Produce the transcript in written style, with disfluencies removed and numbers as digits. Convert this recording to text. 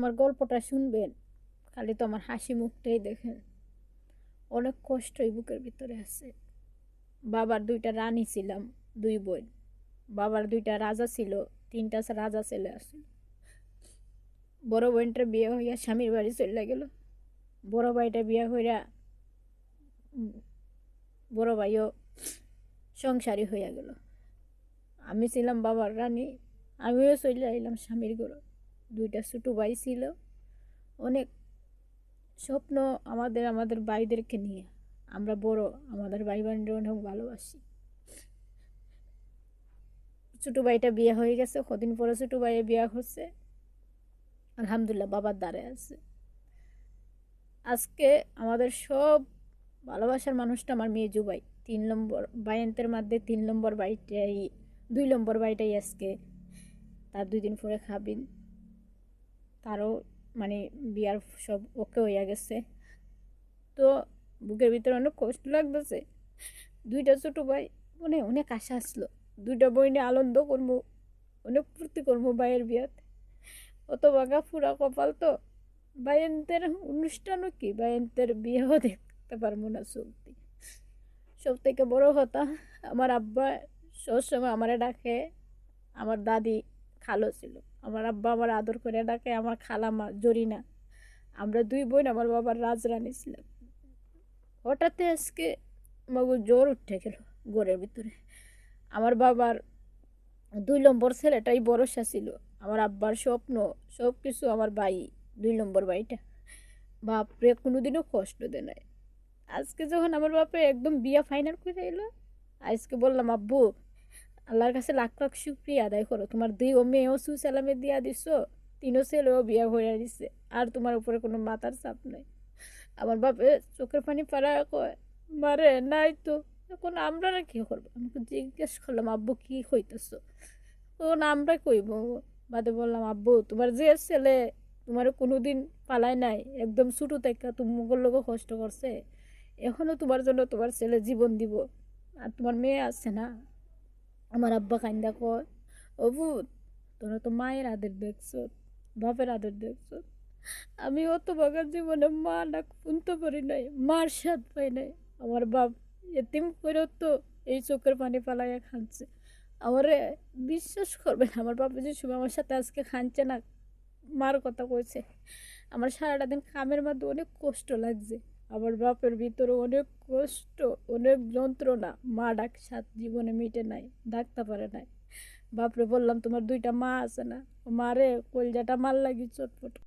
আমার গল্পটা শুনবেন, খালি তো আমার হাসি মুখটাই দেখেন। অনেক কষ্ট এই বুকের ভিতরে আছে। বাবার 2টা রানী ছিলাম, 2 বোন। বাবার 2টা রাজা ছিল, 3টা রাজা ছেলে আছে। বড় বোনটার বিয়ে হইয়া স্বামীর বাড়ি চলে গেল। বড় ভাইটা বিয়ে হইয়া বড় ভাইও সংসারী হইয়া গেল। আমি ছিলাম বাবার রানী, আমিও চলে আইলাম স্বামীর ঘরে। 2টা ছোট ভাই ছিল, অনেক স্বপ্ন আমাদের ভাইদেরকে নিয়ে। আমরা বড়, আমাদের ভাই বোনরা অনেক ভালোবাসি। ছোট ভাইটা বিয়ে হয়ে গেছে, কদিন পরে ছোট ভাইয়ে বিয়ে হচ্ছে। আলহামদুলিল্লাহ বাবার দ্বারে আছে। আজকে আমাদের সব ভালোবাসার মানুষটা আমার মেয়ে জুবাই। 3 নম্বর বাইন্তের মধ্যে 3 নম্বর বাইটাই, 2 নম্বর বাইটাই আজকে তার 2 দিন পরে খাবিন। তারও মানে বিয়ার সব ওকে হইয়া গেছে। তো বুকের ভিতরে অনেক কষ্ট লাগতেছে। 2টা ছোট ভাই, অনেক আশা আসলো 2টা বইনে আনন্দ করবো, অনেক ফুর্তি করবো ভাইয়ের বিয়াতে। অত বাঘা ফুরা কপাল তো বাইন্তের অনুষ্ঠানও কি, বাইন্তের বিয়েও দেখতে পারবো না চলতি। সব থেকে বড় কথা, আমার আব্বা সবসময় আমারে ডাকে, আমার দাদি খালো ছিল, আমার আব্বা আমার আদর করে ডাকে আমার খালামা জরিনা। আমরা 2 বোন আমার বাবার রাজরানী ছিলাম। হঠাৎ আজকে মগু জ্বর উঠে গেল ঘরের ভিতরে। আমার বাবার 2 নম্বর ছেলেটাই ভরসা ছিল, আমার আব্বার স্বপ্ন সব কিছু আমার ভাই, 2 নম্বর ভাইটা। বাপরে কোনোদিনও কষ্ট দেয় নাই। আজকে যখন আমার বাপে একদম বিয়া ফাইনাল করে এলো, আজকে বললাম আব্বু আল্লাহর কাছে লাখ লাখ শুক্রিয়া আদায় করো, তোমার 2 মেয়েও সুসালামে দিয়া দিছো, 3 ছেলেও বিয়া হয়ে দিছে, আর তোমার উপরে কোনো মাথার চাপ নাই। আমার বাপে চোখের পানি পাড়া কয়, মারে নাই তো, এখন আমরা কি করবো? আমাকে জিজ্ঞেস করলাম আব্বু কি হইতেছো, তখন আমরা কইব। বাদে বললাম আব্বু তোমার যে ছেলে তোমার কোনোদিন পালায় নাই, একদম ছোটো থেকে তোমার লোক কষ্ট করছে, এখনো তোমার জন্য তোমার ছেলে জীবন দিব, আর তোমার মেয়ে আছে না। আমার আব্বা কান্দা কয়, অবু তোরা তো মায়ের আদর দেখছো, বাপের আদর দেখছো, আমি অত বাগার জীবনে মা ডাক শুনতে পারি নাই, মার স্বাদ পাই নাই। আমার বাপ এতিম করেও তো এই চোখের পানি পালাইয়া খাচ্ছে। আমারে বিশ্বাস করবে না, আমার বাবা যে সময় আমার সাথে আজকে খাচ্ছে না, মার কথা কইছে, আমার সারাটা দিন কামের মধ্যে অনেক কষ্ট লাগছে। আমার বাপের ভিতরে অনেক কষ্ট, অনেক যন্ত্রণা, মা ডাক সাত জীবনে মিটে নাই, ডাকতে পারে নাই। বাপরে বললাম তোমার 2টা মা আছে না, মারে কলজাটা মার লাগি চটপট।